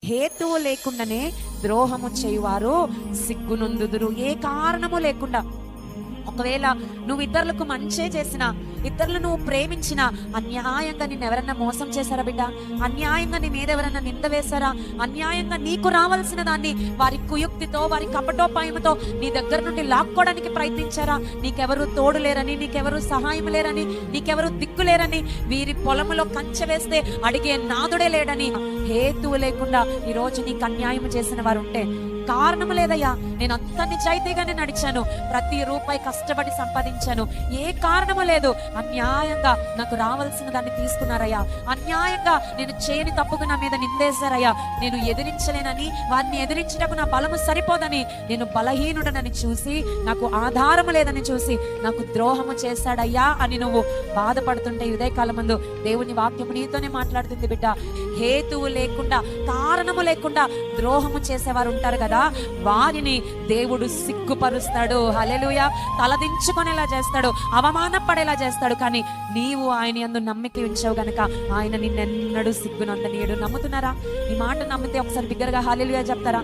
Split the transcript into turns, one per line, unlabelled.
హేతువు లేకుండానే ద్రోహము చేయువారు సిగ్గునొందుదురు. ఏ కారణము లేకుండా. ఒకవేళ నువ్వు ఇతరులకు మంచే చేసినా, ఇతరులు నువ్వు ప్రేమించినా, అన్యాయంగా నిన్ను ఎవరన్నా మోసం చేశారా బిడ్డ? అన్యాయంగా నీ మీద ఎవరన్నా నింద వేశారా? అన్యాయంగా నీకు రావాల్సిన దాన్ని వారి కుయుక్తితో, వారి కపటోపాయంతో నీ దగ్గర నుండి లాక్కోవడానికి ప్రయత్నించారా? నీకెవరు తోడు లేరని, నీకెవరు సహాయం లేరని, నీకెవరు దిక్కు లేరని, వీరి పొలములో కంచె వేస్తే అడిగే నాదుడే లేడని హేతువు లేకుండా ఈరోజు నీకు అన్యాయం చేసిన వారు ఉంటే, కారణము లేదయ్యా, నేను అంత నిజాయితీగానే నడిచాను, ప్రతి రూపాయి కష్టపడి సంపాదించాను, ఏ కారణము లేదు, అన్యాయంగా నాకు రావాల్సిన దాన్ని తీసుకున్నారయ్యా, అన్యాయంగా నేను చేయని తప్పుకు నా మీద నిందేశారయ్యా, నేను ఎదిరించలేనని, వారిని ఎదిరించడానికి నా బలము సరిపోదని, నేను బలహీనుడనని చూసి, నాకు ఆధారము లేదని చూసి నాకు ద్రోహము చేశాడయ్యా అని నువ్వు బాధపడుతుంటే, ఉదయకాలం ముందు దేవుని వాక్యము నీతోనే మాట్లాడుతుంది బిడ్డ. హేతువు లేకుండా, కారణము లేకుండా ద్రోహము చేసేవారు ఉంటారు కదా, వారిని దేవుడు సిగ్గుపరుస్తాడు. హల్లెలూయా. తలదించుకునేలా చేస్తాడు, అవమానపడేలా చేస్తాడు. కానీ నీవు ఆయన యందు నమ్మిక ఉంచావు గనక ఆయన నిన్నెన్నడూ సిగ్గునందనీయుడు. నమ్ముతున్నారా? ఈ మాట నమ్మితే ఒకసారి బిగ్గరగా హల్లెలూయా చెప్తారా?